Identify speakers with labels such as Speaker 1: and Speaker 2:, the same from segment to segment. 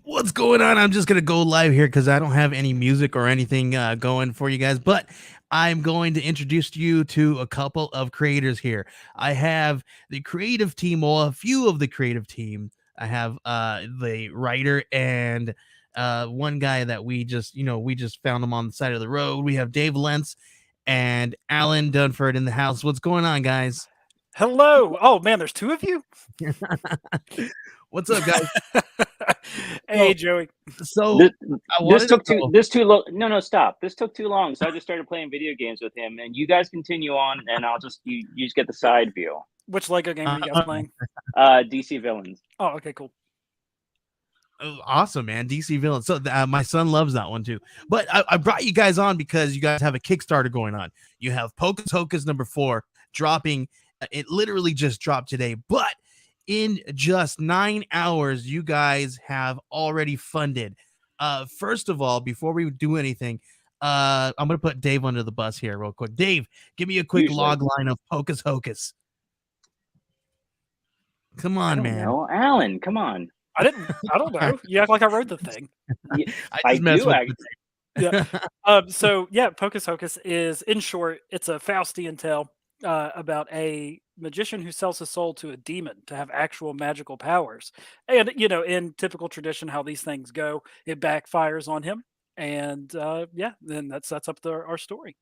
Speaker 1: What's going on? I'm just gonna go live here because I don't have any music or anything going for you guys, but I'm going to introduce you to a couple of creators here. I have the creative team, well, a few of the creative team. I have the writer and one guy that we just found him on the side of the road. We have Dave Lentz and Alan Dunford in the house. What's going on, guys?
Speaker 2: Hello. Oh man, there's two of you.
Speaker 1: What's up, guys?
Speaker 2: Hey,
Speaker 1: So,
Speaker 2: Joey.
Speaker 1: so
Speaker 3: This,
Speaker 1: I
Speaker 3: this
Speaker 1: wanted to
Speaker 3: took too
Speaker 1: know.
Speaker 3: this too long. No, stop. This took too long, so I just started playing video games with him. And you guys continue on, and I'll just you just get the side view.
Speaker 2: Which Lego game are you guys playing?
Speaker 3: DC Villains.
Speaker 2: Oh, okay, cool.
Speaker 1: Oh, awesome, man. DC Villain. So my son loves that one too. But I brought you guys on because you guys have a Kickstarter going on. You have Pocus Hocus #4 dropping. It literally just dropped today, but in just 9 hours, you guys have already funded. First of all, before we do anything, I'm gonna put Dave under the bus here real quick. Dave, give me a quick log line of Pocus Hocus. Come on, man.
Speaker 3: No, Alan, come on.
Speaker 2: I don't know. You act like I wrote the thing.
Speaker 3: Yeah,
Speaker 1: I just messed with
Speaker 2: Yeah. So yeah, Pocus Hocus is, in short, it's a Faustian tale about a magician who sells his soul to a demon to have actual magical powers. And in typical tradition, how these things go, it backfires on him. And then that sets up our story.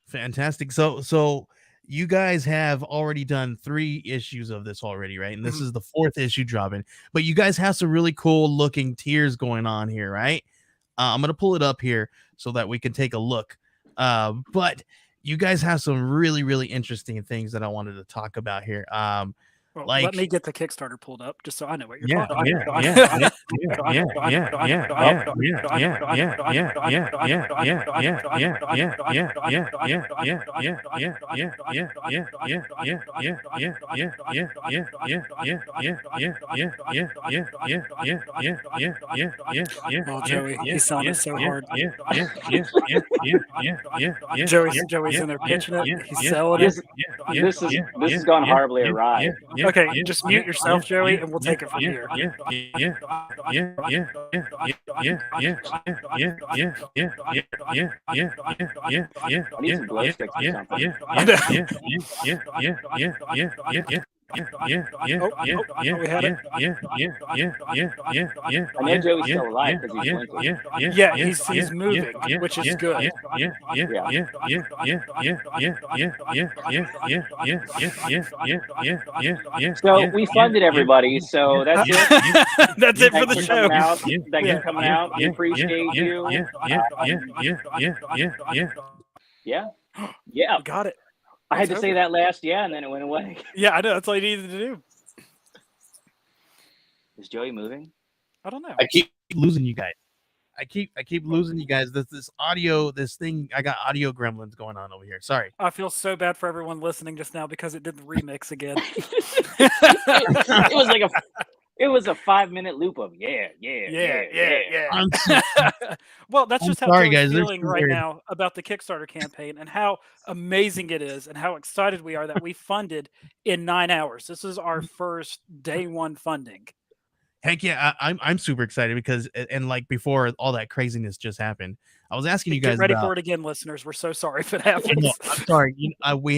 Speaker 1: Fantastic. So you guys have already done 3 issues of this already, right? And this is the 4th issue dropping. But you guys have some really cool looking tiers going on here, right? I'm gonna pull it up here so that we can take a look. But you guys have some really, really interesting things that I wanted to talk about here.
Speaker 2: Well,
Speaker 1: Like,
Speaker 2: let me get the Kickstarter pulled up just so I know what you're
Speaker 1: yeah,
Speaker 2: talking
Speaker 1: yeah,
Speaker 2: about.
Speaker 1: yeah, yeah, yeah, yeah, yeah, yeah, yeah,
Speaker 2: Oh, Joey, he's selling it so hard. Joey's in there pitching it. He's selling it.
Speaker 3: This has gone horribly awry.
Speaker 2: Okay, just mute yourself, Joey, and we'll take it from here.
Speaker 3: I need some glow sticks or something.
Speaker 2: We had it.
Speaker 3: I know Joey's still alive because he's blinking.
Speaker 2: Yeah, he's moving, which is good.
Speaker 3: So we funded everybody. So that's it.
Speaker 2: That's it for
Speaker 3: Thanks
Speaker 2: the
Speaker 3: for
Speaker 2: show.
Speaker 3: coming out. Thanks for coming out. We appreciate you. Yeah.
Speaker 2: We got it.
Speaker 3: I had to say that last and then it went away.
Speaker 2: Yeah, I know. That's all you needed to do.
Speaker 3: Is Joey moving?
Speaker 2: I don't know.
Speaker 1: I keep losing you guys. I keep losing you guys. This audio, this thing, I got audio gremlins going on over here. Sorry.
Speaker 2: I feel so bad for everyone listening just now because it did the remix again.
Speaker 3: It was a 5-minute loop of yeah.
Speaker 2: Well, that's just how
Speaker 1: sorry,
Speaker 2: Joey's
Speaker 1: guys.
Speaker 2: feeling right now about the Kickstarter campaign and how amazing it is and how excited we are that we funded in 9 hours. This is our first day 1 funding.
Speaker 1: Heck yeah, I'm super excited because and like before all that craziness just happened, I was asking you guys.
Speaker 2: Get ready for it again, listeners. We're so sorry if it happens.
Speaker 1: No, I'm sorry.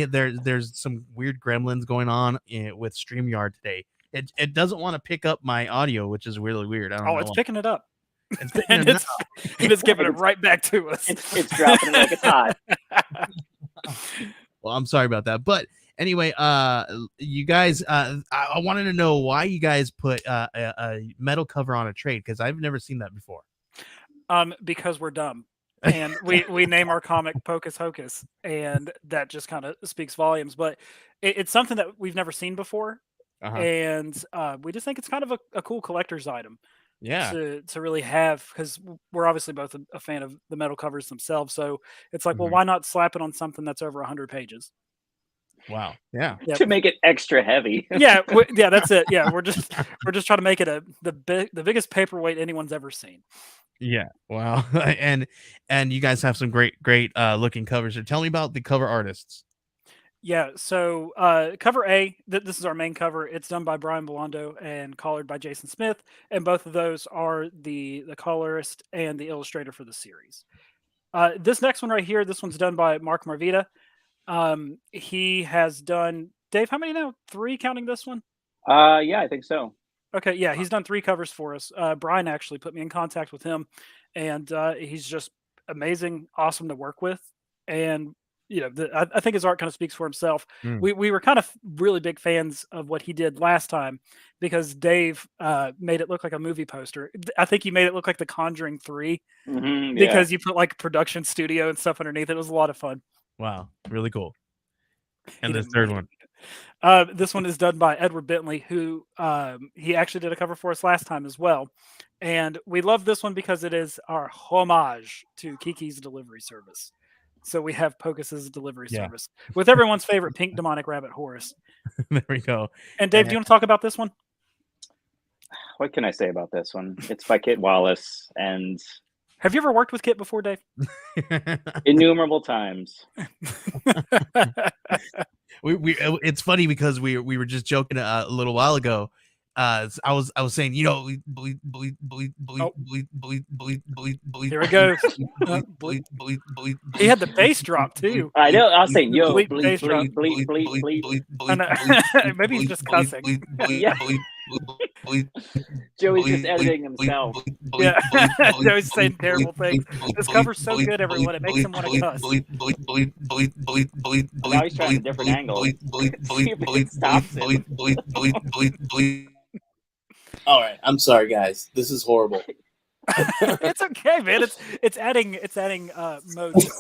Speaker 1: There's some weird gremlins going on with StreamYard today. It doesn't want to pick up my audio, which is really weird. I don't know.
Speaker 2: It's picking it up.
Speaker 1: It's picking it up.
Speaker 2: It's giving it right back to us.
Speaker 3: It's dropping it like it's hot.
Speaker 1: Well, I'm sorry about that, but anyway, you guys, I wanted to know why you guys put a metal cover on a trade because I've never seen that before.
Speaker 2: Because we're dumb. And we name our comic Pocus Hocus, and that just kind of speaks volumes. But it's something that we've never seen before, and we just think it's kind of a cool collector's item.
Speaker 1: Yeah.
Speaker 2: To really have, because we're obviously both a fan of the metal covers themselves. So it's like, well, why not slap it on something that's over 100 pages?
Speaker 1: Wow. Yeah.
Speaker 3: To make it extra heavy.
Speaker 2: Yeah. That's it. Yeah. We're just trying to make it the biggest paperweight anyone's ever seen.
Speaker 1: Yeah. Wow. and you guys have some great looking covers. So tell me about the cover artists.
Speaker 2: Yeah, so cover A, this is our main cover. It's done by Brian Belondo and colored by Jason Smith, and both of those are the colorist and the illustrator for the series. This next one right here, this one's done by Mark Marvita. He has done, Dave, how many now? 3 counting this one?
Speaker 3: Yeah, I think so.
Speaker 2: Okay, yeah, he's done 3 covers for us. Brian actually put me in contact with him, and he's just amazing, awesome to work with, and I think his art kind of speaks for himself.
Speaker 1: Mm.
Speaker 2: We were kind of really big fans of what he did last time because Dave made it look like a movie poster. I think he made it look like The Conjuring 3 because you put like production studio and stuff underneath. It was a lot of fun.
Speaker 1: Wow, really cool. And this third one.
Speaker 2: This one is done by Edward Bentley, who he actually did a cover for us last time as well. And we love this one because it is our homage to Kiki's delivery service. So we have Pocus's delivery service with everyone's favorite pink demonic rabbit, Horus.
Speaker 1: There we go.
Speaker 2: And Dave, do you want to talk about this one?
Speaker 3: What can I say about this one? It's by Kit Wallace, and
Speaker 2: have you ever worked with Kit before, Dave?
Speaker 3: Innumerable times.
Speaker 1: It's funny because we were just joking a little while ago. I was saying,
Speaker 2: Here it goes. He had the bass drop too.
Speaker 3: I know. I was saying, yo,
Speaker 2: Bleep,
Speaker 3: bleep,
Speaker 2: bass drop.
Speaker 3: bleep, bleep, bleep.
Speaker 2: Maybe he's just cussing.
Speaker 3: Yeah. Joey's just editing himself.
Speaker 2: Yeah, Joey's saying terrible things. This cover's so good, everyone. It makes him want to cuss.
Speaker 3: Now he's trying a different angle. See if it stops it.
Speaker 4: All right, I'm sorry, guys. This is horrible.
Speaker 2: It's okay, man. It's adding mojo.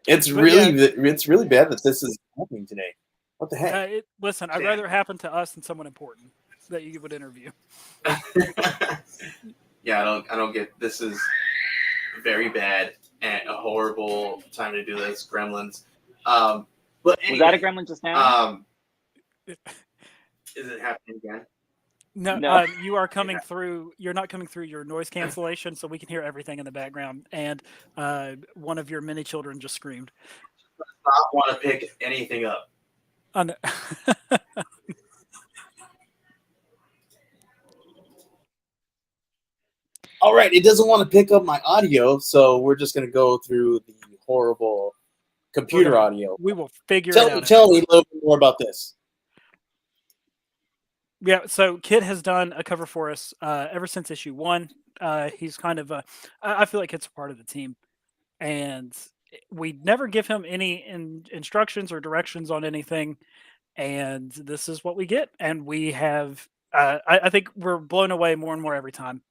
Speaker 4: It's really bad that this is happening today. What the heck?
Speaker 2: Listen, I'd rather it happen to us than someone important that you would interview.
Speaker 4: Yeah, I don't get. This is very bad and a horrible time to do this. Gremlins. But anyway,
Speaker 3: was that a gremlin just now?
Speaker 4: Is it happening again?
Speaker 2: No. You are coming through. You're not coming through your noise cancellation, so we can hear everything in the background. And one of your mini children just screamed.
Speaker 4: I don't want to pick anything up. All right, it doesn't want to pick up my audio, so we're just going to go through the horrible computer audio.
Speaker 2: We will figure it out.
Speaker 4: Tell me a little bit more about this.
Speaker 2: Yeah, so Kit has done a cover for us ever since issue 1. He's kind of I feel like Kit's a part of the team, and we never give him any instructions or directions on anything, and this is what we get. And we have, I think we're blown away more and more every time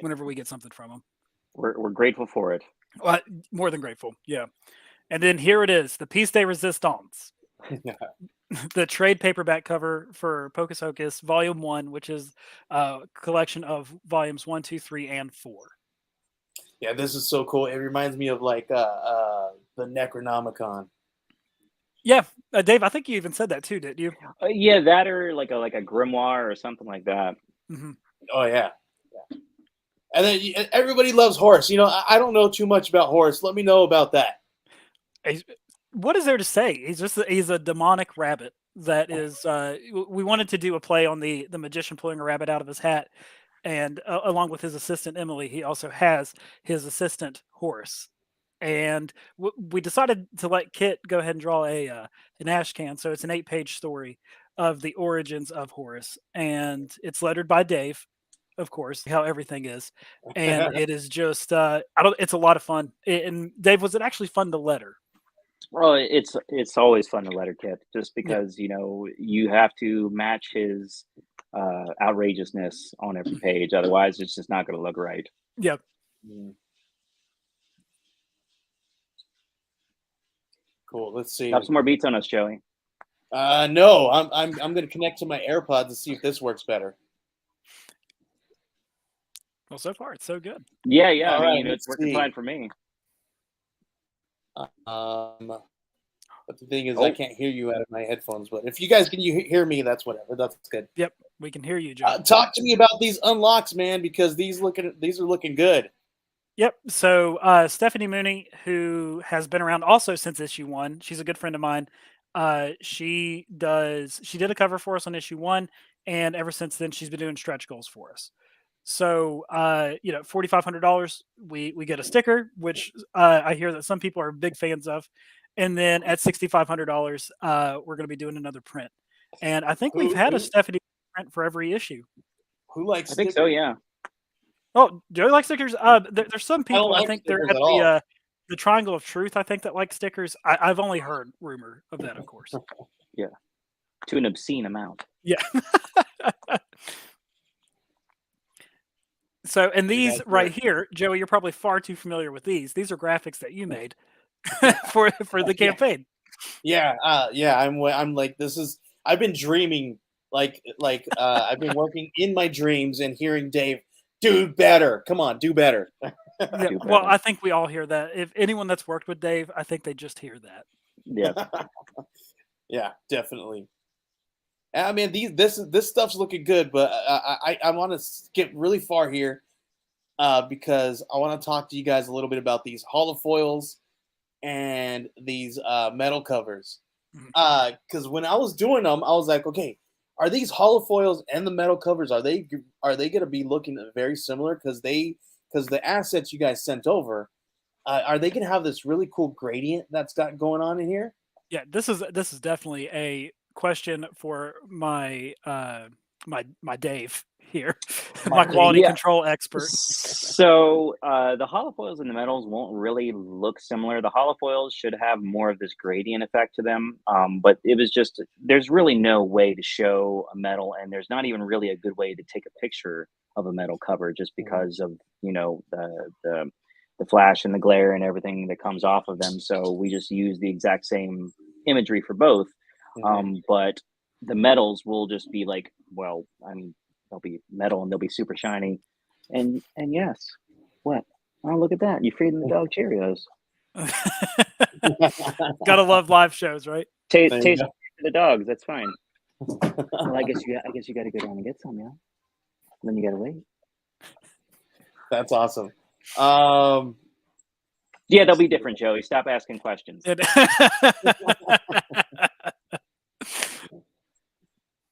Speaker 2: whenever we get something from him.
Speaker 3: We're grateful for it.
Speaker 2: More than grateful, yeah. And then here it is, the piece de resistance. The trade paperback cover for Pocus Hocus Volume 1, which is a collection of volumes 1, 2, 3, and 4.
Speaker 4: Yeah, this is so cool. It reminds me of like the Necronomicon.
Speaker 2: Yeah, Dave, I think you even said that too, didn't you?
Speaker 3: Yeah, that or like a grimoire or something like that.
Speaker 2: Mm-hmm.
Speaker 4: Oh yeah. And then everybody loves Horus. You know, I don't know too much about Horus. Let me know about that.
Speaker 2: What is there to say? He's a demonic rabbit that is. We wanted to do a play on the magician pulling a rabbit out of his hat, and along with his assistant Emily, he also has his assistant Horus. And we decided to let Kit go ahead and draw an ash can. So it's an 8-page story of the origins of Horus, and it's lettered by Dave, of course, how everything is. And it is just it's a lot of fun. And Dave, was it actually fun to letter?
Speaker 3: Well, it's always fun to letter Kit, just because you have to match his outrageousness on every page. Otherwise, it's just not going to look right.
Speaker 2: Yep.
Speaker 4: Cool. Let's see.
Speaker 3: Have some more beats on us, Joey.
Speaker 4: No, I'm going to connect to my AirPods to see if this works better.
Speaker 2: Well, so far it's so good.
Speaker 3: Yeah.
Speaker 4: All right,
Speaker 3: it's working fine for me.
Speaker 4: But the thing is, I can't hear you out of my headphones. But if you guys can hear me, that's whatever. That's good.
Speaker 2: Yep, we can hear you, Joe.
Speaker 4: Talk to me about these unlocks, man, because these are looking good.
Speaker 2: Yep. So Stephanie Mooney, who has been around also since issue 1, she's a good friend of mine. She did a cover for us on issue 1, and ever since then she's been doing stretch goals for us. So $4,500, we get a sticker, which I hear that some people are big fans of, and then at $6,500, we're going to be doing another print. And I think we've had a Stephanie print for every issue.
Speaker 5: Who likes?
Speaker 3: I think
Speaker 5: stickers?
Speaker 3: so. Yeah.
Speaker 2: Oh, Joey likes stickers. There's some people.
Speaker 5: like
Speaker 2: I think they're
Speaker 5: stickers
Speaker 2: at
Speaker 5: at all.
Speaker 2: the Triangle of Truth. I think that like stickers. I've only heard rumor of that, of course.
Speaker 3: To an obscene amount.
Speaker 2: Yeah. So, and these
Speaker 5: guys
Speaker 2: right here, Joey, you're probably far too familiar with these. These are graphics that you made for the campaign.
Speaker 5: Yeah, I'm like, this is. I've been dreaming, I've been working in my dreams and hearing Dave, do better. Come on, do better.
Speaker 2: Yeah, well, I think we all hear that. If anyone that's worked with Dave, I think they just hear that.
Speaker 3: Yeah.
Speaker 5: Yeah, definitely. I mean, this stuff's looking good, but I want to skip really far here because I want to talk to you guys a little bit about these holofoils and these metal covers. Because when I was doing them, I was like, okay, are these holofoils and the metal covers, are they going to be looking very similar? Because the assets you guys sent over, are they going to have this really cool gradient that's got going on in here?
Speaker 2: Yeah, this is definitely a question for my my Dave here, my quality control expert.
Speaker 3: So the holofoils and the metals won't really look similar. The holofoils should have more of this gradient effect to them, but it was just, there's really no way to show a metal, and there's not even really a good way to take a picture of a metal cover just because of the flash and the glare and everything that comes off of them. So we just use the exact same imagery for both. But the metals will just be like, well, I mean, they'll be metal and they'll be super shiny. And yes, what? Oh, look at that. You're feeding the dog Cheerios.
Speaker 2: Gotta love live shows, right?
Speaker 3: Taste the dogs. That's fine. Well, I guess you got to go down and get some, yeah. Then you got to wait.
Speaker 5: That's awesome.
Speaker 3: Yeah, they'll be different, Joey. Stop asking questions.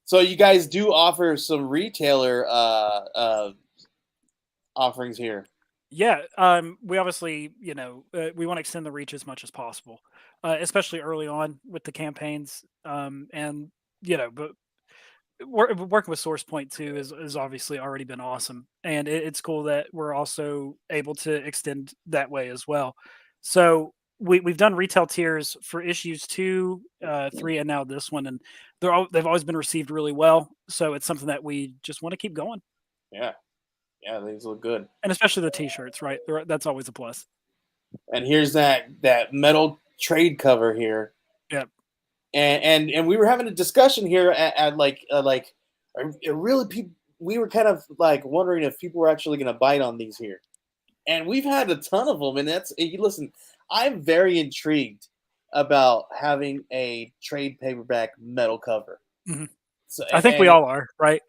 Speaker 5: So you guys do offer some retailer offerings here.
Speaker 2: Yeah, we obviously, we want to extend the reach as much as possible, especially early on with the campaigns. But working with SourcePoint too is obviously already been awesome, and it's cool that we're also able to extend that way as well. So we've done retail tiers for issues 2, 3, and now this one, and they've always been received really well. So it's something that we just want to keep going.
Speaker 5: Yeah, these look good,
Speaker 2: and especially the T-shirts, right? That's always a plus. And
Speaker 5: here's that metal trade cover here.
Speaker 2: Yep.
Speaker 5: And we were having a discussion here at we were kind of like wondering if people were actually going to bite on these here, and we've had a ton of them. And listen, I'm very intrigued about having a trade paperback metal cover.
Speaker 2: Mm-hmm. So, I think we all are, right?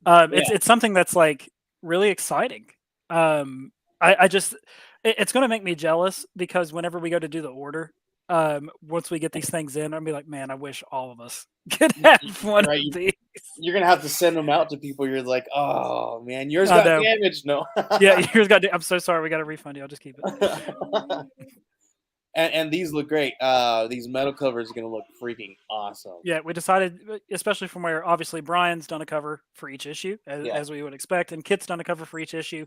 Speaker 2: It's something that's like really exciting. It's going to make me jealous because whenever we go to do the order, once we get these things in, I'll be like, man, I wish all of us could have one of these.
Speaker 5: You're gonna have to send them out to people. You're like, oh man, yours got damaged. No,
Speaker 2: yeah, yours got. I'm so sorry. We got to refund you. I'll just keep
Speaker 5: it. and these look great. These metal covers are gonna look freaking awesome.
Speaker 2: Yeah, we decided, especially from where obviously Brian's done a cover for each issue, as we would expect, and Kit's done a cover for each issue.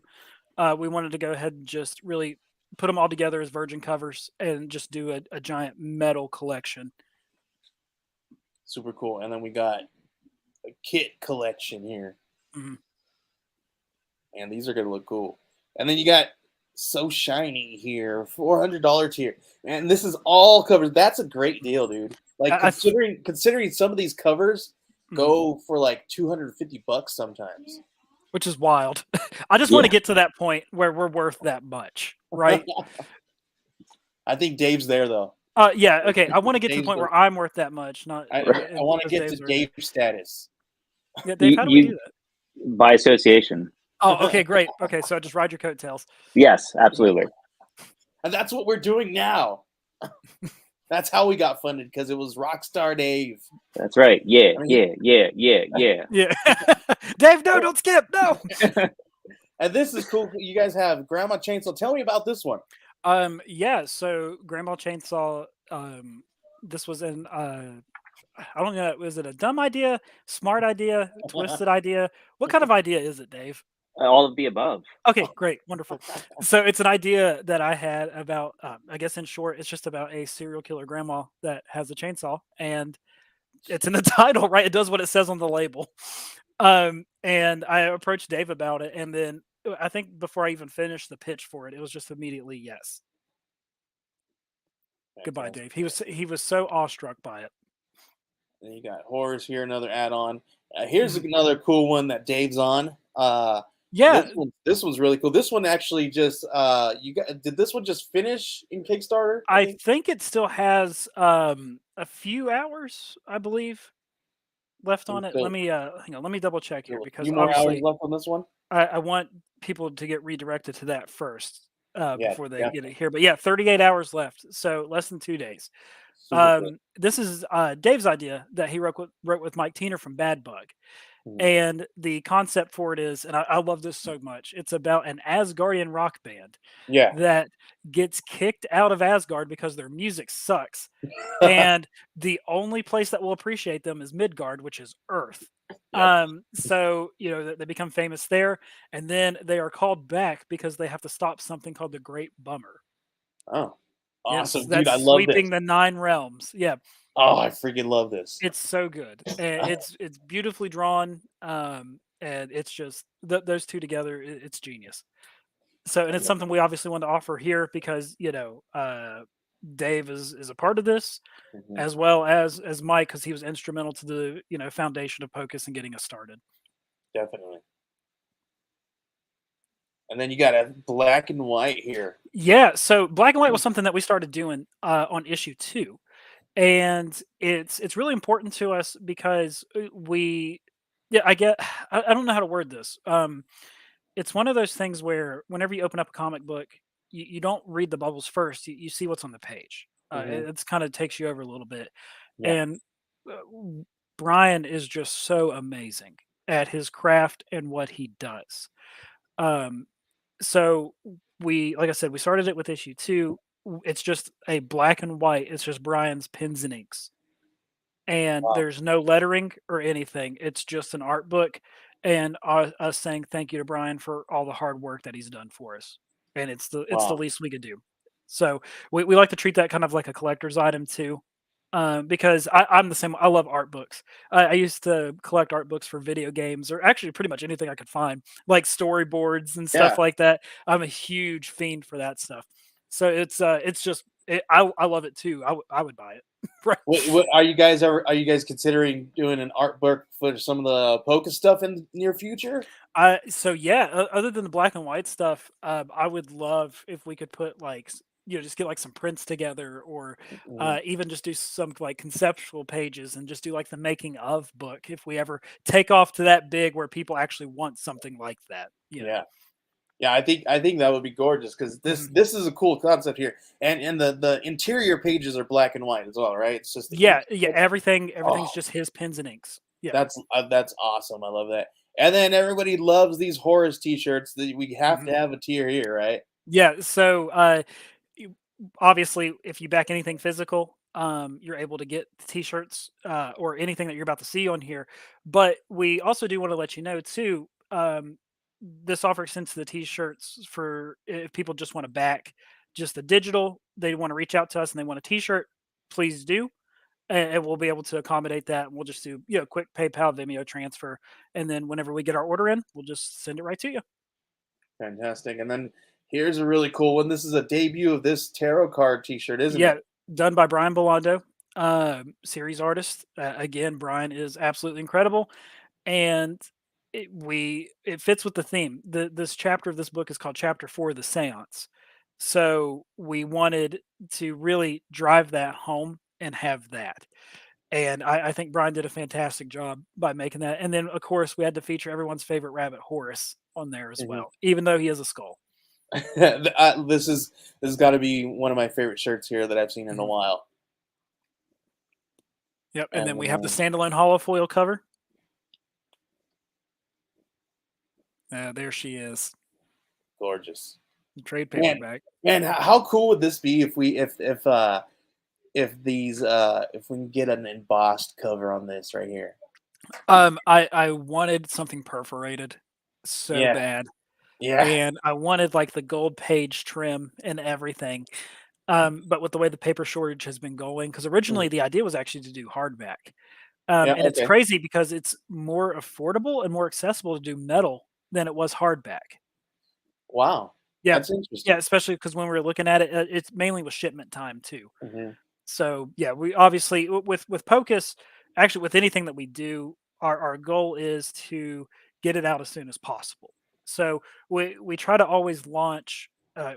Speaker 2: We wanted to go ahead and just really put them all together as virgin covers and just do a giant metal collection.
Speaker 5: Super cool. And then we got a kit collection here.
Speaker 2: Mm-hmm.
Speaker 5: And these are going to look cool. And then you got So Shiny here, $400 tier. Man, this is all covers. That's a great deal, dude. Like considering some of these covers go for like $250 sometimes.
Speaker 2: Which is wild. I just want to get to that point where we're worth that much, right?
Speaker 5: I think Dave's there though.
Speaker 2: Yeah, okay. I want to get to the point where I'm worth that much.
Speaker 5: I want to get to Dave's status.
Speaker 2: Yeah, Dave, how do we do that?
Speaker 3: By association.
Speaker 2: Oh, okay, great. Okay, so I just ride your coattails.
Speaker 3: Yes, absolutely.
Speaker 5: And that's what we're doing now. That's how we got funded, because it was Rockstar Dave.
Speaker 3: That's right. Yeah,
Speaker 5: I mean-
Speaker 3: yeah.
Speaker 2: Yeah. Dave, no, don't skip. No.
Speaker 5: And this is cool. You guys have Grandma Chainsaw. Tell me about this one.
Speaker 2: Yeah, so Grandma Chainsaw, this was in I don't know, was it a dumb idea, smart idea, twisted idea? What kind of idea is it, Dave?
Speaker 3: All of the above.
Speaker 2: Okay, great, wonderful. So it's an idea that I had about, I guess in short, it's just about a serial killer grandma that has a chainsaw, and it's in the title, right? It does what it says on the label. And I approached Dave about it, and then I think before I even finished the pitch for it, it was just immediately yes. Goodbye, Dave. He was so awestruck by it.
Speaker 5: And you got Horrors here, another add-on. Here's another cool one that Dave's on.
Speaker 2: Yeah,
Speaker 5: this one's really cool. This one actually just did this one just finish in Kickstarter?
Speaker 2: I think it still has a few hours, I believe, left on it.
Speaker 5: So-
Speaker 2: Let me hang on. Let me double check here
Speaker 5: a
Speaker 2: because
Speaker 5: few more hours
Speaker 2: obviously
Speaker 5: left on this one.
Speaker 2: I want people to get redirected to that first
Speaker 5: Yeah,
Speaker 2: before they get it here. But yeah, 38 hours left, so less than 2 days.
Speaker 5: Super cool.
Speaker 2: This is Dave's idea that he wrote with Mike Teener from Bad Bug.
Speaker 5: Mhm.
Speaker 2: And the concept for it is, and I love this so much, it's about an Asgardian rock band
Speaker 5: Yeah.
Speaker 2: that gets kicked out of Asgard because their music sucks. And the only place that will appreciate them is Midgard, which is Earth.
Speaker 5: Yep.
Speaker 2: So they become famous there, and then they are called back because they have to stop something called the Great Bummer.
Speaker 5: Oh,
Speaker 2: Yes,
Speaker 5: awesome,
Speaker 2: that's
Speaker 5: dude! I love
Speaker 2: sweeping
Speaker 5: this.
Speaker 2: the 9 realms. Yeah,
Speaker 5: Oh, I freaking love this.
Speaker 2: it's so good. And it's beautifully drawn, and it's just those two together. It's genius. So, and it's something we obviously want to offer here because Dave is a part of this,
Speaker 5: Mhm.
Speaker 2: as well as Mike, because he was instrumental to the foundation of Pocus and getting us started.
Speaker 5: Definitely. And then you got a black and white here.
Speaker 2: Yeah, so black and white was something that we started doing on issue 2, and it's really important to us because I don't know how to word this. It's one of those things where whenever you open up a comic book, you don't read the bubbles first. You see what's on the page.
Speaker 5: Mhm.
Speaker 2: It's kind of takes you over a little bit.
Speaker 5: Yeah.
Speaker 2: And Brian is just so amazing at his craft and what he does. Um, so like I said, we started it with issue 2. It's just a black and white. It's just Brian's pens and inks, and
Speaker 5: Wow.
Speaker 2: there's no lettering or anything. It's just an art book, and us saying thank you to Brian for all the hard work that he's done for us. And it's the
Speaker 5: Wow.
Speaker 2: least we could do. So we like to treat that kind of like a collector's item too, because I'm the same. I love art books. I used to collect art books for video games, or actually pretty much anything I could find, like storyboards and stuff
Speaker 5: Yeah.
Speaker 2: like that. I'm a huge fiend for that stuff. So it's just I love it too. I would buy it. Right.
Speaker 5: What are you guys considering doing an art book for some of the Pocus stuff in the near future?
Speaker 2: So yeah, other than the black and white stuff, I would love if we could put like just get like some prints together, or
Speaker 5: Mhm.
Speaker 2: even just do some like conceptual pages and just do like the making of book if we ever take off to that big where people actually want something like that.
Speaker 5: Yeah. Yeah, I think that would be gorgeous, because this
Speaker 2: Mhm.
Speaker 5: this is a cool concept here, and the interior pages are black and white as well, right? It's just the
Speaker 2: Yeah,
Speaker 5: ink.
Speaker 2: yeah. Everything's
Speaker 5: Oh,
Speaker 2: just his pens and inks. Yeah.
Speaker 5: that's awesome. I love that. And then everybody loves these Horrors T-shirts. We have to
Speaker 2: Mhm.
Speaker 5: have a tier here, right?
Speaker 2: Yeah. So obviously, if you back anything physical, you're able to get t-shirts or anything that you're about to see on here. But we also do want to let you know too. This offer extends to the t-shirts for if people just want to back just the digital. They want to reach out to us and they want a t-shirt. Please do, and we'll be able to accommodate that. And we'll just do quick PayPal Vimeo transfer, and then whenever we get our order in, we'll just send it right to you.
Speaker 5: Fantastic. And then here's a really cool one. This is a debut of this tarot card T-shirt, isn't
Speaker 2: Yeah,
Speaker 5: it?
Speaker 2: done by Brian Belando, series artist. Again, Brian is absolutely incredible, and it fits with the theme. This chapter of this book is called Chapter 4, the Seance. So we wanted to really drive that home and have that. And I think Brian did a fantastic job by making that. And then, of course, we had to feature everyone's favorite rabbit, Horace, on there as well, even though he is a skull.
Speaker 5: This has got to be one of my favorite shirts here that I've seen in a while.
Speaker 2: Yep, and then we have the standalone holofoil cover. There she is.
Speaker 5: Gorgeous.
Speaker 2: The trade paperback.
Speaker 5: Man, how cool would this be if we can get an embossed cover on this right here?
Speaker 2: I wanted something perforated so bad.
Speaker 5: Yeah.
Speaker 2: And I wanted like the gold page trim and everything. But with the way the paper shortage has been going, because originally the idea was actually to do hardback. And it's crazy because it's more affordable and more accessible to do metal than it was hardback.
Speaker 5: Wow.
Speaker 2: Yeah.
Speaker 5: That's interesting.
Speaker 2: Yeah, especially because when we were looking at it, it's mainly with shipment time too. So yeah, we obviously with Pocus, actually with anything that we do, our goal is to get it out as soon as possible. So we try to always launch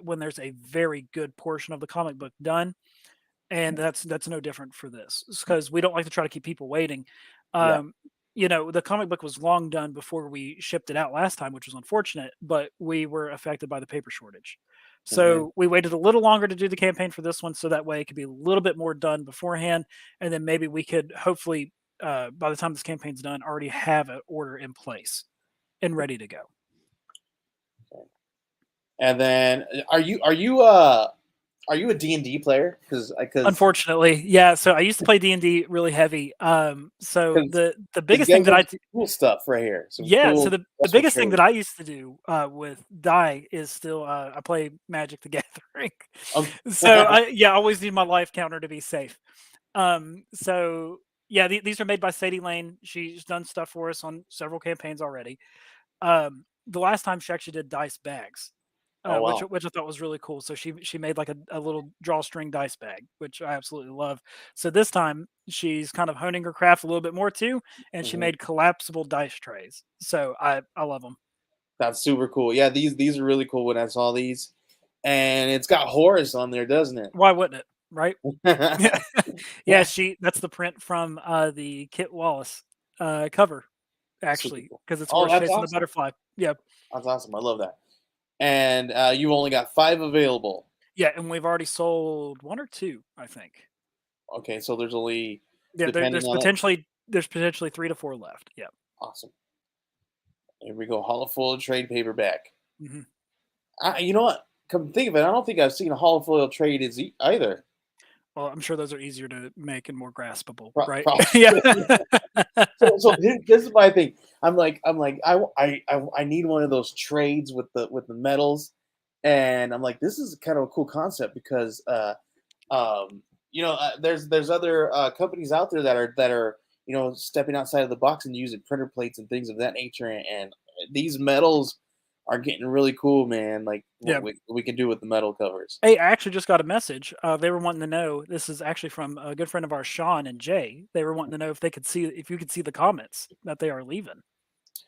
Speaker 2: when there's a very good portion of the comic book done, and that's no different for this because we don't like to try to keep people waiting. The comic book was long done before we shipped it out last time, which was unfortunate, but we were affected by the paper shortage. So we waited a little longer to do the campaign for this one, so that way it could be a little bit more done beforehand, and then maybe we could hopefully, by the time this campaign's done, already have an order in place and ready to go.
Speaker 5: And then, are you a D&D player? Because
Speaker 2: unfortunately, yeah. So I used to play D&D really heavy. So the biggest thing that I do,
Speaker 5: cool stuff right here.
Speaker 2: So the biggest thing that I used to do with die is still I play Magic the Gathering. So I always need my life counter to be safe. So yeah, these are made by Sadie Lane. She's done stuff for us on several campaigns already. The last time she actually did dice bags. Which I thought was really cool. So she made like a little drawstring dice bag, which I absolutely love. So this time she's kind of honing her craft a little bit more too, and she made collapsible dice trays. So I love them.
Speaker 5: That's super cool. Yeah, these are really cool when I saw these, and it's got Horace on there, doesn't it?
Speaker 2: Why wouldn't it? Right? Yeah, that's the print from the Kit Wallace cover, actually, because it's Horace chasing the butterfly. Yeah,
Speaker 5: that's awesome. I love that. And you only got 5 available.
Speaker 2: Yeah, and we've already sold 1 or 2, I think.
Speaker 5: Okay, so there's only
Speaker 2: there's potentially 3 to 4 left. Yeah.
Speaker 5: Awesome. Here we go. Holofoil trade paperback. You know what? Come think of it, I don't think I've seen a holofoil trade either.
Speaker 2: Well, I'm sure those are easier to make and more graspable, right?
Speaker 5: Yeah. so this is my thing. I'm like, I need one of those trades with the metals, and I'm like, this is kind of a cool concept because, there's other companies out there that are stepping outside of the box and using printer plates and things of that nature, and these metals are getting really cool, man. Like what we can do with the metal covers.
Speaker 2: Hey, I actually just got a message. They were wanting to know. This is actually from a good friend of ours, Sean and Jay. They were wanting to know if you could see the comments that they are leaving,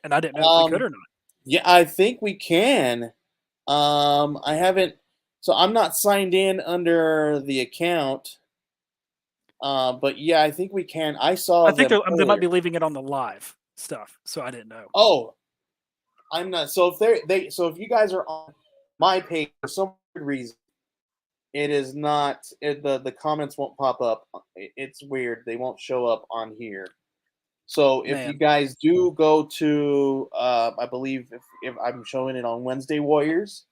Speaker 2: and I didn't know if we could or not.
Speaker 5: Yeah, I think we can. I haven't, so I'm not signed in under the account. But yeah, I think we can. I think
Speaker 2: they might be leaving it on the live stuff, so I didn't know.
Speaker 5: Oh. I'm not. So if you guys are on my page for some reason, it is not. The comments won't pop up. It's weird. They won't show up on here. So if you guys do go to, I believe if I'm showing it on Wednesday Warriors,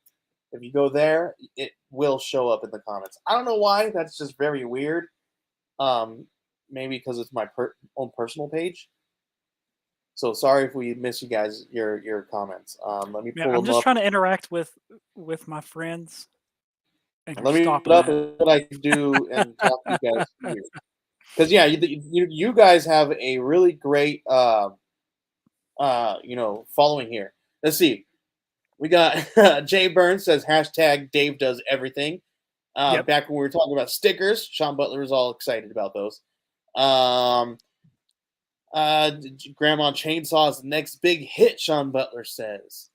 Speaker 5: if you go there, it will show up in the comments. I don't know why. That's just very weird. Maybe because it's my own personal page. So sorry if we miss you guys your comments. Let me pull them up.
Speaker 2: I'm just trying to interact with my friends.
Speaker 5: Let me put up what I can do and talk to you guys here. Because you guys have a really great following here. Let's see. We got Jay Burns says hashtag Dave does everything. Back when we were talking about stickers, Sean Butler was all excited about those. Grandma Chainsaw is the next big hit, Sean Butler says.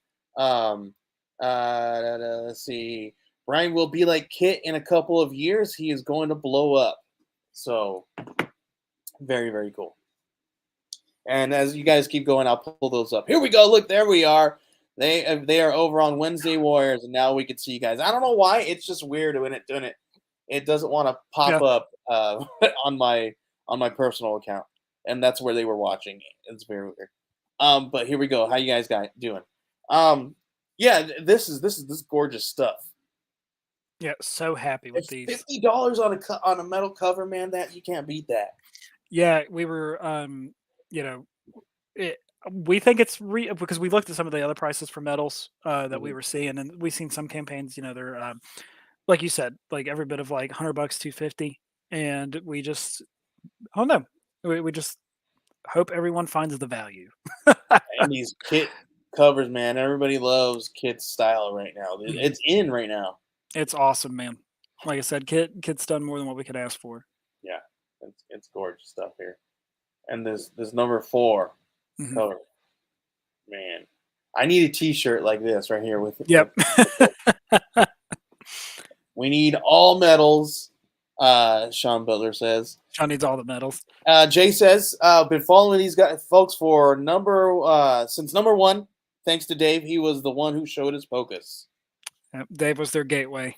Speaker 5: Let's see. Brian will be like Kit in a couple of years. He is going to blow up. So Very, very cool. And as you guys keep going, I'll pull those up. Here we go. Look, there we are. They are over on Wednesday Warriors, and now we can see you guys. I don't know why. It's just weird when it doing it. It doesn't want to pop up on my personal account, and that's where they were watching. It's very weird. But here we go. How you guys doing? Yeah, this is gorgeous stuff.
Speaker 2: Yeah, so happy with these.
Speaker 5: $50 on a metal cover, man. That you can't beat that.
Speaker 2: Yeah, we were, we think it's because we looked at some of the other prices for metals that we were seeing, and we've seen some campaigns. They're like you said, like every bit of like $100, $250, and we just, I don't know, we just hope everyone finds the value.
Speaker 5: And these kit covers, man, everybody loves Kit's style right now. It's in right now.
Speaker 2: It's awesome, man. Like I said, Kit's done more than what we could ask for.
Speaker 5: Yeah, it's gorgeous stuff here. And this number 4 cover, man, I need a T-shirt like this right here with it.
Speaker 2: Yep.
Speaker 5: We need all medals. Sean Butler says.
Speaker 2: Sean needs all the medals.
Speaker 5: Jay says, been following these guys, folks, for since number 1. Thanks to Dave, he was the one who showed us Pocus.
Speaker 2: Dave was their gateway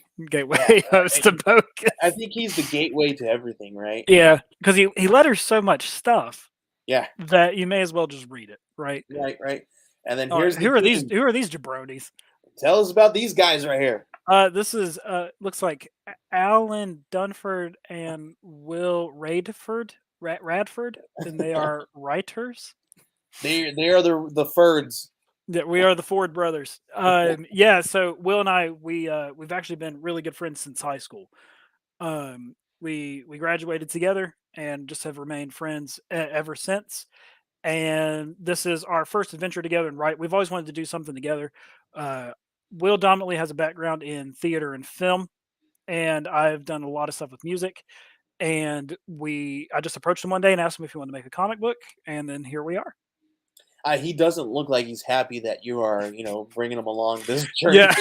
Speaker 2: host to Pocus.
Speaker 5: I think he's the gateway to everything, right?
Speaker 2: Yeah, because he letters so much stuff.
Speaker 5: Yeah,
Speaker 2: that you may as well just read it, right?
Speaker 5: Right. And then
Speaker 2: who are these jabronis?
Speaker 5: Tell us about these guys right here.
Speaker 2: This is looks like Alan Dunford and Will Radford, and they are writers.
Speaker 5: They are the Fords.
Speaker 2: Yeah, we are the Ford brothers. Yeah, so Will and I we've actually been really good friends since high school. We graduated together and just have remained friends ever since. And this is our first adventure together. And we've always wanted to do something together. Will dominantly has a background in theater and film, and I've done a lot of stuff with music. And I just approached him one day and asked him if he wanted to make a comic book, and then here we are.
Speaker 5: He doesn't look like he's happy that you are, bringing him along this journey.
Speaker 2: Yeah.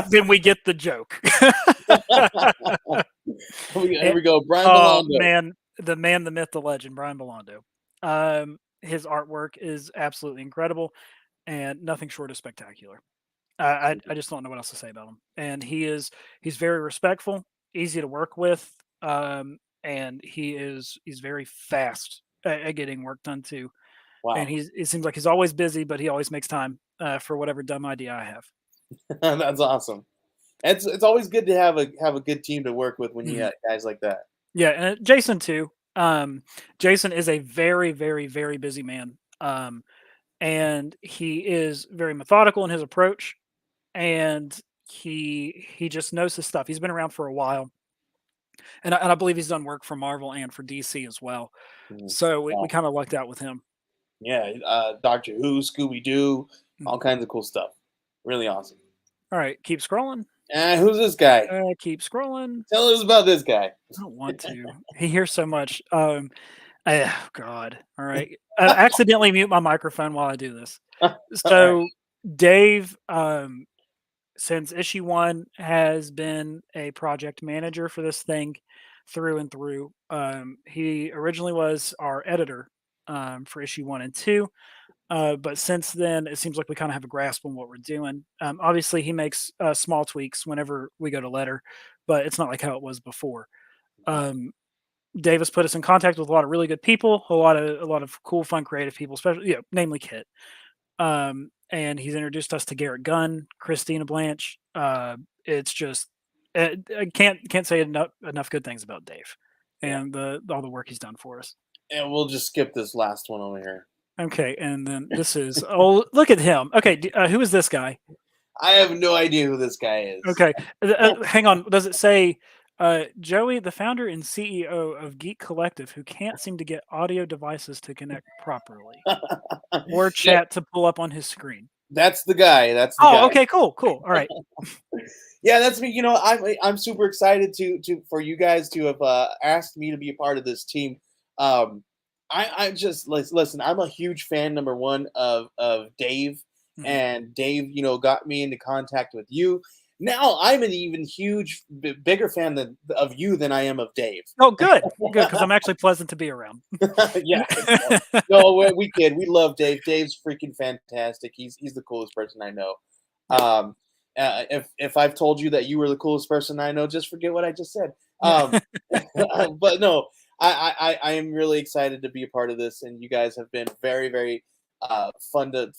Speaker 2: Then we get the joke.
Speaker 5: Here we go, Brian Belondo.
Speaker 2: The man, the myth, the legend, Brian Belondo. His artwork is absolutely incredible and nothing short of spectacular. I just don't know what else to say about him. And he's very respectful, easy to work with, and he's very fast at getting work done too.
Speaker 5: Wow.
Speaker 2: And it seems like he's always busy, but he always makes time for whatever dumb idea I have.
Speaker 5: That's awesome. It's always good to have a good team to work with when you have guys like that.
Speaker 2: Yeah, and Jason too. Jason is a very, very, very busy man, and he is very methodical in his approach, and he just knows his stuff. He's been around for a while, and I believe he's done work for Marvel and for DC as well. So we kind of lucked out with him.
Speaker 5: Yeah, Doctor Who, Scooby Doo, all kinds of cool stuff. Really awesome.
Speaker 2: All right, keep scrolling.
Speaker 5: Who's this guy?
Speaker 2: Keep scrolling.
Speaker 5: Tell us about this guy.
Speaker 2: I don't want to. He hears so much. Oh God. All right. Accidentally mute my microphone while I do this. So Dave, since issue 1 has been a project manager for this thing through and through. He originally was our editor for issue 1 and 2. But since then, it seems like we kind of have a grasp on what we're doing. Obviously, he makes small tweaks whenever we go to letter, but it's not like how it was before. Dave has put us in contact with a lot of really good people, a lot of cool, fun, creative people, especially, namely Kit. And he's introduced us to Garrett Gunn, Christina Blanche. It's just I can't say enough good things about Dave and all the work he's done for us.
Speaker 5: And we'll just skip this last one over here.
Speaker 2: Okay, and then this is look at him. Okay, who is this guy?
Speaker 5: I have no idea who this guy is.
Speaker 2: Okay, hang on. Does it say Joey, the founder and CEO of Geek Collective, who can't seem to get audio devices to connect properly or chat to pull up on his screen?
Speaker 5: That's the guy. That's the guy.
Speaker 2: Okay, cool. All right.
Speaker 5: Yeah, that's me. I'm super excited to for you guys to have asked me to be a part of this team. I just listen. I'm a huge fan, number one, of Dave, and Dave, got me into contact with you, Now I'm an even bigger fan of you than I am of Dave.
Speaker 2: Oh, good, because I'm actually pleasant to be around.
Speaker 5: Yeah. No, we kid. We love Dave. Dave's freaking fantastic. He's the coolest person I know. If I've told you that you were the coolest person I know, just forget what I just said. But no, I am really excited to be a part of this, and you guys have been very, very fun to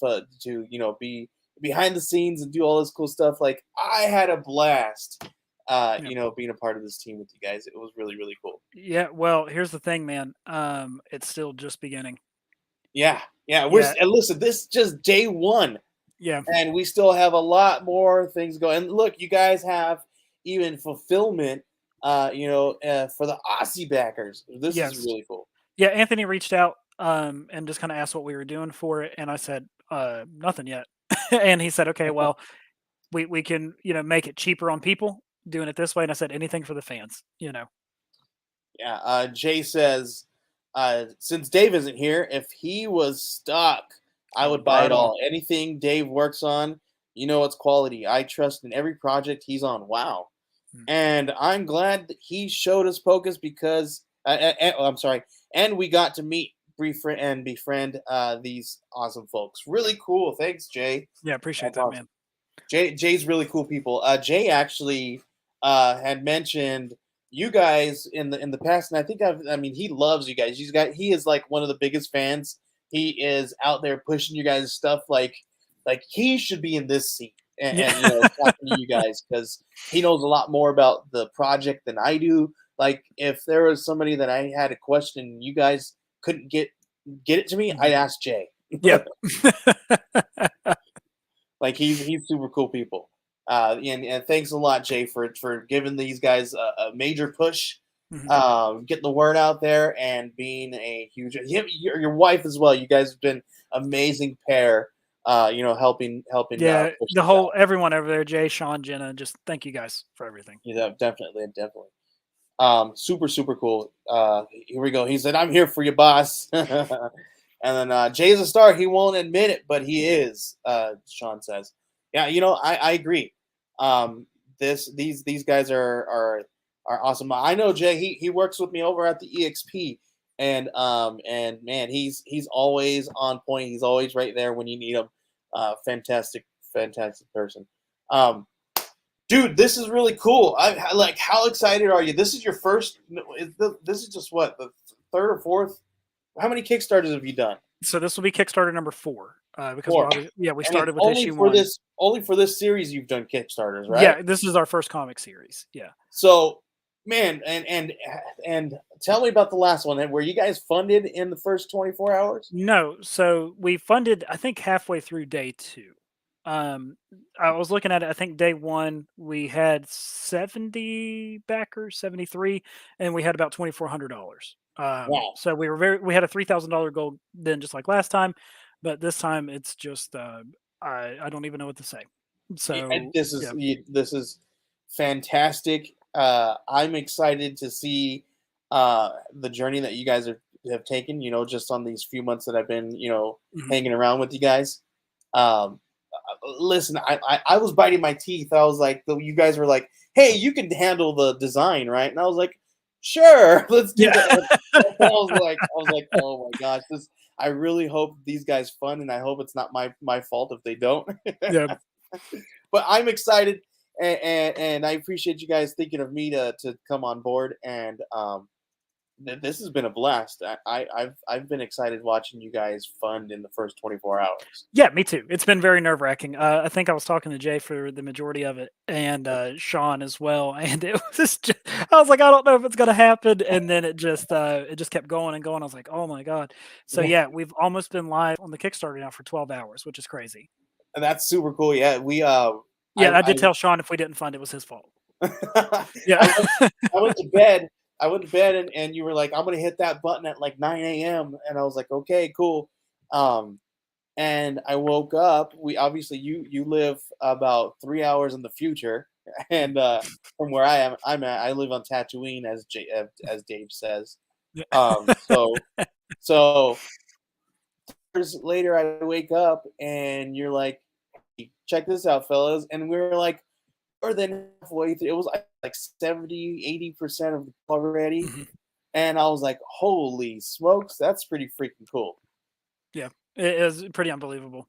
Speaker 5: be behind the scenes and do all this cool stuff. Like, I had a blast, being a part of this team with you guys. It was really, really cool.
Speaker 2: Yeah, well, here's the thing, man. It's still just beginning.
Speaker 5: Yeah. And listen, this is just day one.
Speaker 2: Yeah.
Speaker 5: And we still have a lot more things going. And look, you guys have even fulfillment, for the Aussie backers. This is really cool.
Speaker 2: Yeah, Anthony reached out and just kind of asked what we were doing for it, and I said, nothing yet. And he said, okay, well, we can, make it cheaper on people doing it this way. And I said, anything for the fans, Yeah.
Speaker 5: Jay says, since Dave isn't here, if he was stuck, I would buy it all. Anything Dave works on, it's quality. I trust in every project he's on. Wow. And I'm glad that he showed us Pocus because, and we got to meet, befriend these awesome folks. Really cool. Thanks, Jay.
Speaker 2: Yeah, appreciate that, man.
Speaker 5: Jay's really cool people. Jay actually had mentioned you guys in the past, and I think he loves you guys. He is like one of the biggest fans. He is out there pushing you guys' stuff like he should be in this seat and talking to you guys because he knows a lot more about the project than I do. Like, if there was somebody that I had a question and you guys couldn't get it to me, I'd ask Jay.
Speaker 2: Yep.
Speaker 5: Like, he's super cool people. And thanks a lot, Jay, for giving these guys a major push, getting the word out there, and being a huge your wife as well. You guys have been amazing pair. Helping.
Speaker 2: Yeah, the whole everyone over there, Jay, Sean, Jenna. Just thank you guys for everything.
Speaker 5: Yeah, definitely. Super, super cool. Here we go. He said, "I'm here for you, boss." And then Jay's a star. He won't admit it, but he is. Sean says, "Yeah, I agree. These guys are awesome. I know Jay. He works with me over at the EXP, and man, he's always on point. He's always right there when you need him. Fantastic person. Dude, this is really cool. How excited are you? This is your first. This is just what, the third or fourth? How many Kickstarters have you done?
Speaker 2: So this will be Kickstarter number 4. Because we started with
Speaker 5: only
Speaker 2: issue
Speaker 5: for
Speaker 2: 1.
Speaker 5: Only for this series you've done Kickstarters, right?
Speaker 2: Yeah, this is our first comic series. Yeah.
Speaker 5: So, man, and tell me about the last one. Were you guys funded in the first 24 hours?
Speaker 2: No, so we funded, I think, halfway through day 2. I was looking at it. I think day 1 we had 70 backers, 73, and we had about $2,400.
Speaker 5: Wow.
Speaker 2: So we had a $3,000 goal then, just like last time, but this time it's just I don't even know what to say. So
Speaker 5: this is fantastic. I'm excited to see the journey that you guys have taken. Just on these few months that I've been hanging around with you guys. Listen, I was biting my teeth. I was like, you guys were like, "Hey, you can handle the design, right?" And I was like, "Sure, let's do that." I was like, "Oh my gosh, I really hope these guys fun, and I hope it's not my fault if they don't."
Speaker 2: Yeah.
Speaker 5: But I'm excited, and I appreciate you guys thinking of me to come on board, and this has been a blast. I've been excited watching you guys fund in the first 24 hours.
Speaker 2: Yeah, me too. It's been very nerve-wracking. I think I was talking to Jay for the majority of it, and Sean as well. And it was just, I was like, I don't know if it's gonna happen. And then it just kept going and going. I was like, oh my god. So yeah, we've almost been live on the Kickstarter now for 12 hours, which is crazy.
Speaker 5: And that's super cool. Yeah, we
Speaker 2: I did tell Sean if we didn't fund it was his fault. Yeah,
Speaker 5: I went to bed. And you were like, "I'm gonna hit that button at like 9 a.m." And I was like, "Okay, cool." And I woke up. You live about 3 hours in the future, and from where I'm at, I live on Tatooine, as Dave says. So hours later, I wake up, and you're like, "Check this out, fellas," and we were like, more than halfway through. It was like 70-80% of the book already.
Speaker 2: Mhm.
Speaker 5: And I was like, holy smokes, that's pretty freaking cool.
Speaker 2: Yeah, it is pretty unbelievable.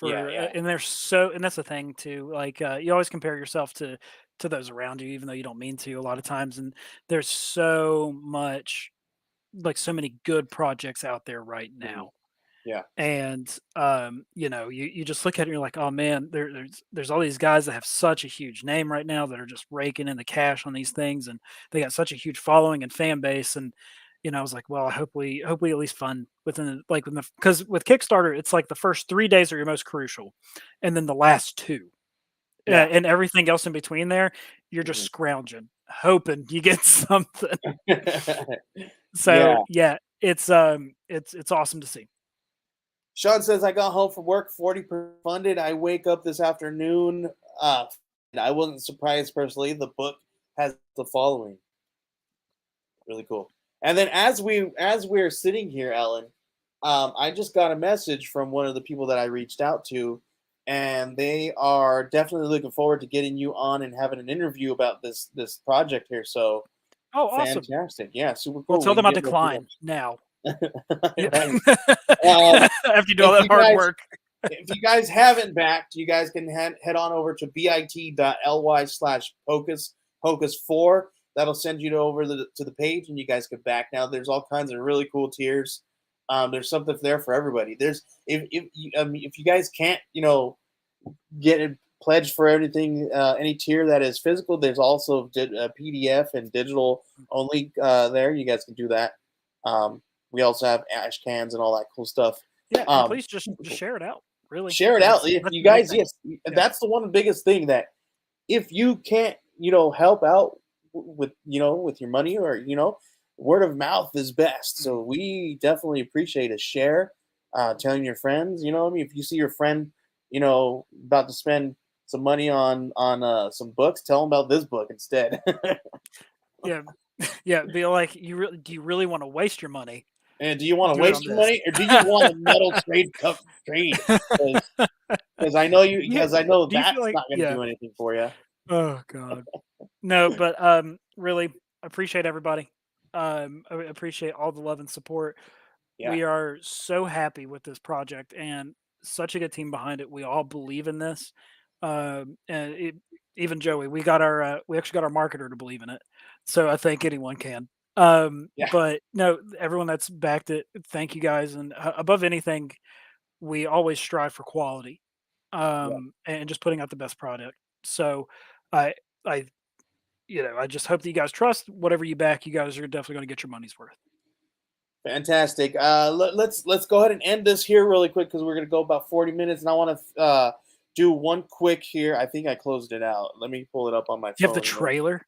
Speaker 5: Yeah.
Speaker 2: And and that's the thing too. Like you always compare yourself to those around you, even though you don't mean to a lot of times. And there's so much, like so many good projects out there right now.
Speaker 5: Yeah.
Speaker 2: And you just look at it and you're like, oh man, there's all these guys that have such a huge name right now that are just raking in the cash on these things, and they got such a huge following and fan base. And I was like, well, I hope we at least fund because with Kickstarter, it's like the first 3 days are your most crucial, and then the last two,
Speaker 5: Yeah.
Speaker 2: and everything else in between there, you're just scrounging, hoping you get something. So yeah, it's awesome to see.
Speaker 5: Sean says, I got home from work 40% funded. I wake up this afternoon. I wasn't surprised personally. The book has the following. Really cool. And then as we're sitting here, Ellen, I just got a message from one of the people that I reached out to, and they are definitely looking forward to getting you on and having an interview about this project here. So
Speaker 2: Oh, awesome.
Speaker 5: fantastic. Yeah, super cool.
Speaker 2: Well, tell them I decline now.
Speaker 5: Right.
Speaker 2: After you do all that hard work.
Speaker 5: If you guys haven't backed, you guys can head on over to bit.ly/Pocus Hocus 4. That'll send you over to the page, and you guys can back. Now, there's all kinds of really cool tiers. There's something there for everybody. There's if you guys can't get a pledge for anything, any tier that is physical, there's also a PDF and digital only there. You guys can do that. We also have ash cans and all that cool stuff.
Speaker 2: Yeah, and please just share it out. Really,
Speaker 5: share it out. If you guys, yes, that's the one biggest thing that if you can't, help out with your money or word of mouth is best. So we definitely appreciate a share, telling your friends. If you see your friend, about to spend some money on some books, tell them about this book instead.
Speaker 2: Yeah. Be like, do you really want to waste your money?
Speaker 5: And do you want to waste your money, or do you want a metal trade cup trade? Because I know that's not going to do anything for you.
Speaker 2: Oh God, no. But really appreciate everybody. I appreciate all the love and support.
Speaker 5: Yeah.
Speaker 2: We are so happy with this project and such a good team behind it. We all believe in this. Even Joey, we actually got our marketer to believe in it. So I think anyone can. But no, everyone that's backed it, thank you guys. And above anything, we always strive for quality, and just putting out the best product. So I just hope that you guys trust whatever you back. You guys are definitely going to get your money's worth.
Speaker 5: Fantastic. Let's go ahead and end this here really quick because we're going to go about 40 minutes, and I want to do one quick here. I think I closed it out. Let me pull it up on my phone.
Speaker 2: You have the trailer?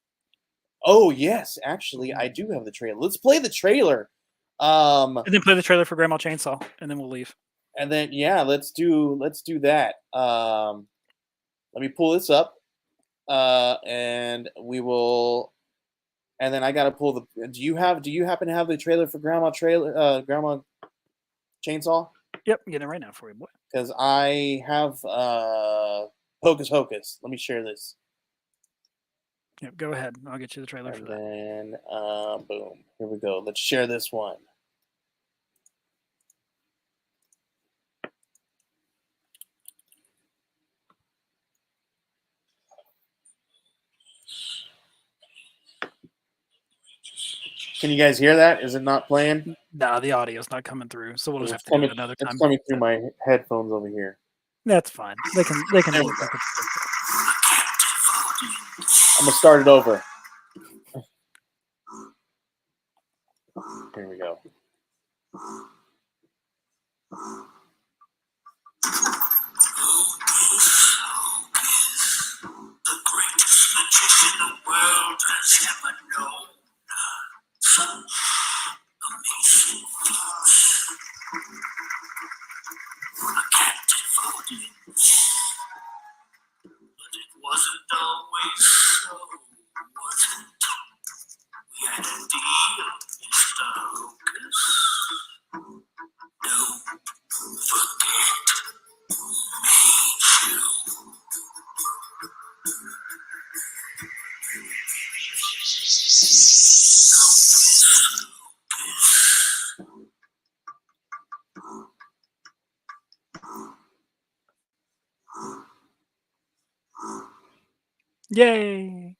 Speaker 5: Oh yes, actually, I do have the trailer. Let's play the trailer.
Speaker 2: And then play the trailer for Grandma Chainsaw, and then we'll leave.
Speaker 5: And then let's do that. Let me pull this up, and we will. And then I gotta pull the. Do you happen to have the trailer for Grandma Chainsaw?
Speaker 2: Yep, I'm getting it right now for you, boy.
Speaker 5: Because I have Pocus Hocus. Let me share this.
Speaker 2: Yep, go ahead. I'll get you the trailer for that.
Speaker 5: And then, boom. Here we go. Let's share this one. Can you guys hear that? Is it not playing?
Speaker 2: Nah, the audio's not coming through, so we'll just have to do it another time.
Speaker 5: It's coming through my headphones over here.
Speaker 2: That's fine. They can.
Speaker 5: I'm gonna start it over. Here we go. The greatest magician the world has ever known. Some amazing feats. A captive audience. But it wasn't always so, was it? We had a deal, Mr. Hocus.
Speaker 2: Yay!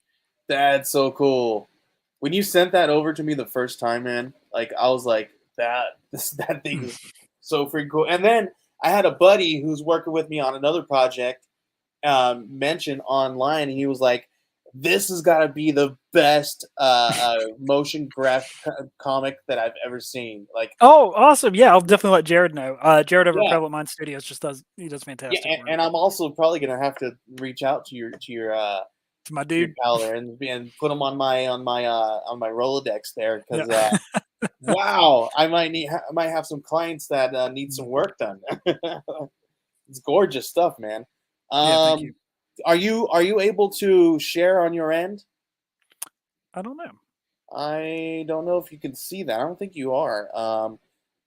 Speaker 5: That's so cool. When you sent that over to me the first time, man, like I was like, that thing is so freaking cool. And then I had a buddy who's working with me on another project mention online, and he was like, "This has got to be the best motion graphic comic that I've ever seen." Like,
Speaker 2: Oh, awesome! Yeah, I'll definitely let Jared know. Jared over at
Speaker 5: yeah,
Speaker 2: Prevalent Mind Studios does
Speaker 5: yeah,
Speaker 2: fantastic work.
Speaker 5: and I'm also probably gonna have to reach out to your
Speaker 2: To my
Speaker 5: your
Speaker 2: dude.
Speaker 5: pal there and put him on my Rolodex there because
Speaker 2: Yeah.
Speaker 5: wow, I might have some clients that need some work done. It's gorgeous stuff, man.
Speaker 2: Yeah, thank you.
Speaker 5: Are you able to share on your end?
Speaker 2: I don't know.
Speaker 5: I don't know if you can see that. I don't think you are.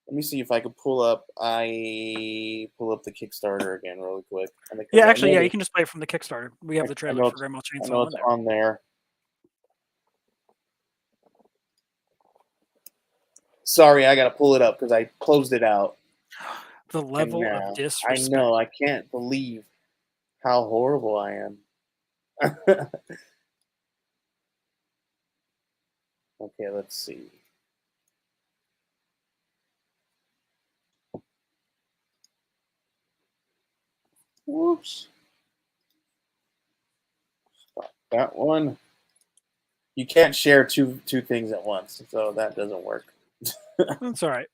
Speaker 5: Let me see if I can pull up the Kickstarter again really quick.
Speaker 2: Yeah, actually, yeah, you can just play it from the Kickstarter. We have the
Speaker 5: I
Speaker 2: trailer
Speaker 5: know
Speaker 2: for Grandma
Speaker 5: I
Speaker 2: Chainsaw
Speaker 5: know
Speaker 2: on
Speaker 5: it's
Speaker 2: there.
Speaker 5: on there. Sorry, I gotta pull it up because I closed it out.
Speaker 2: The
Speaker 5: And
Speaker 2: level
Speaker 5: now
Speaker 2: of
Speaker 5: I
Speaker 2: disrespect.
Speaker 5: know I can't believe how horrible I am. Okay, let's see. Whoops. Stop that one. You can't share two things at once, so that doesn't work.
Speaker 2: That's all right.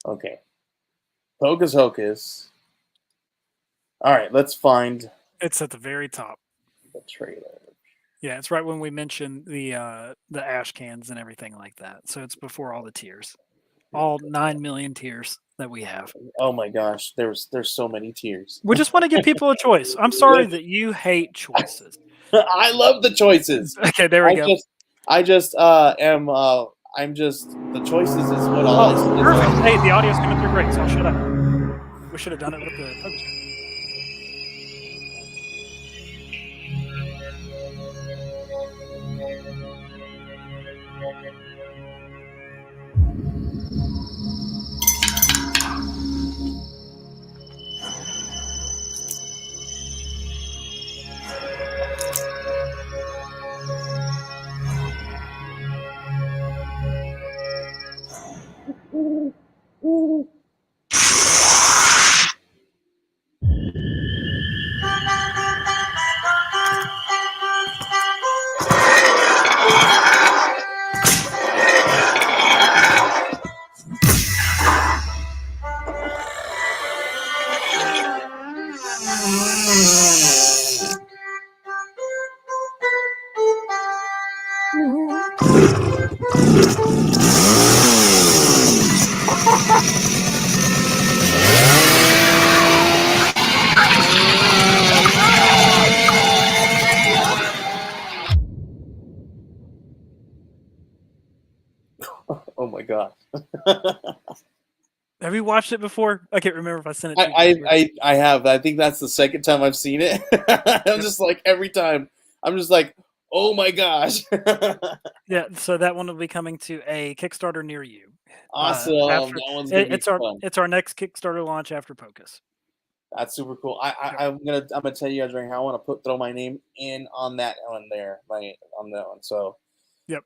Speaker 5: Okay. Pocus Hocus. All right, let's find
Speaker 2: It's at the very top.
Speaker 5: the trailer.
Speaker 2: Yeah, it's right when we mention the ash cans and everything like that. So it's before all the tiers, all 9 million tiers that we have.
Speaker 5: Oh my gosh, there's so many tears.
Speaker 2: We just want to give people a choice. I'm sorry that you hate choices.
Speaker 5: I love the choices.
Speaker 2: Okay, there we go.
Speaker 5: I just am I'm just the choices is what all
Speaker 2: Oh,
Speaker 5: is
Speaker 2: perfect.
Speaker 5: all.
Speaker 2: Hey, the audio's coming through great, so I'll shut up. We should have done it with the focus.
Speaker 5: Oh my god.
Speaker 2: Have you watched it before? I can't remember if I sent it to you.
Speaker 5: I have. I think that's the second time I've seen it. I'm just like every time I'm just like, oh my gosh.
Speaker 2: Yeah, so that one will be coming to a Kickstarter near you.
Speaker 5: Awesome.
Speaker 2: After,
Speaker 5: That one's gonna be fun.
Speaker 2: it's our next Kickstarter launch after Pocus.
Speaker 5: That's super cool. I'm gonna tell you guys right now. I want to throw my name in on that one there, on that one. So,
Speaker 2: yep,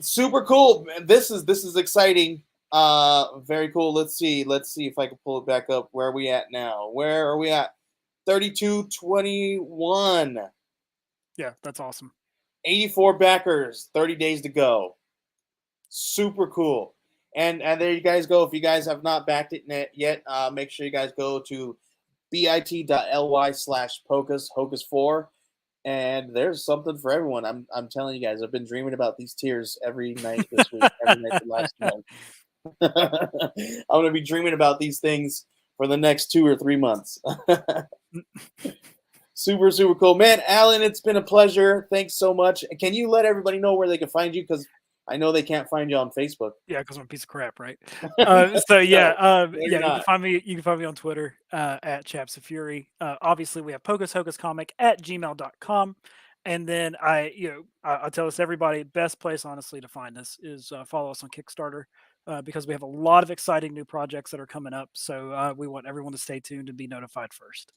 Speaker 5: super cool. Man. This is exciting. Very cool. Let's see if I can pull it back up. Where are we at now? Where are we at? 3221.
Speaker 2: Yeah, that's awesome.
Speaker 5: 84 backers. 30 days to go. Super cool. And there you guys go. If you guys have not backed it yet, make sure you guys go to bit.ly/Pocus Hocus4, and there's something for everyone. I'm telling you guys, I've been dreaming about these tiers every night this week, every night the last month. I'm gonna be dreaming about these things for the next 2 or 3 months. Super cool, man. Alan, it's been a pleasure. Thanks so much. Can you let everybody know where they can find you? Because I know they can't find you on Facebook.
Speaker 2: Yeah, because I'm a piece of crap, right? So yeah,
Speaker 5: no,
Speaker 2: you can find me. You can find me on Twitter at Chaps of Fury. Obviously, we have Pocus Hocus Comic at gmail.com. And then I tell this to everybody, best place honestly to find us is follow us on Kickstarter because we have a lot of exciting new projects that are coming up. So we want everyone to stay tuned and be notified first.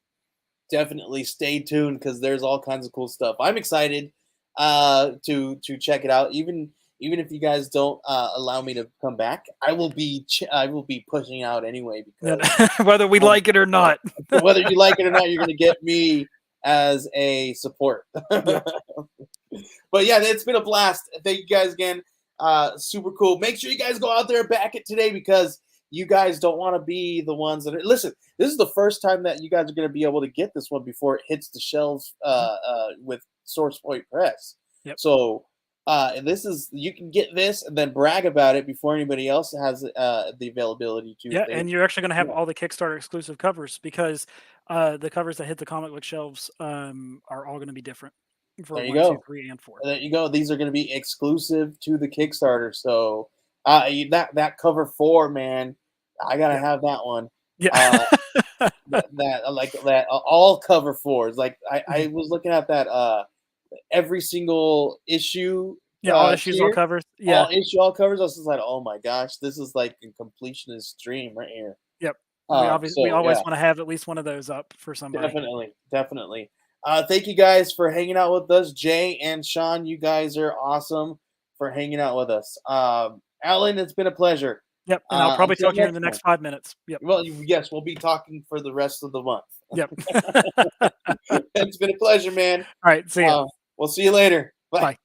Speaker 5: definitely stay tuned because there's all kinds of cool stuff. I'm excited to check it out. Even if you guys don't allow me to come back, I will be pushing out anyway because
Speaker 2: whether we like it or not.
Speaker 5: whether you like it or not, you're going to get me as a support. But yeah, it's been a blast. Thank you guys again. Super cool. Make sure you guys go out there and back it today because you guys don't want to be the ones that are. Listen, this is the first time that you guys are going to be able to get this one before it hits the shelves with Source Point Press.
Speaker 2: Yep.
Speaker 5: So this is, you can get this and then brag about it before anybody else has the availability to.
Speaker 2: Yeah, and you're actually going to have all the Kickstarter exclusive covers because the covers that hit the comic book shelves are all going to be different for
Speaker 5: There you
Speaker 2: 1,
Speaker 5: go.
Speaker 2: 2, 3, and 4.
Speaker 5: There you go. These are going to be exclusive to the Kickstarter. So that cover 4, man, I gotta have that one.
Speaker 2: Yeah,
Speaker 5: that all cover 4s. Like I was looking at that every single issue.
Speaker 2: Yeah, all issues, all covers. Yeah,
Speaker 5: all covers. I was just like, oh my gosh, this is like a completionist dream right here.
Speaker 2: Yep. We always want to have at least one of those up for somebody.
Speaker 5: Definitely. Thank you guys for hanging out with us, Jay and Sean. You guys are awesome for hanging out with us. Alan, it's been a pleasure.
Speaker 2: Yep, and I'll probably talk to you in the next 5 minutes. Yep.
Speaker 5: Well, yes, we'll be talking for the rest of the month.
Speaker 2: Yep.
Speaker 5: It's been a pleasure, man.
Speaker 2: All right, see you.
Speaker 5: We'll see you later. Bye.
Speaker 2: Bye.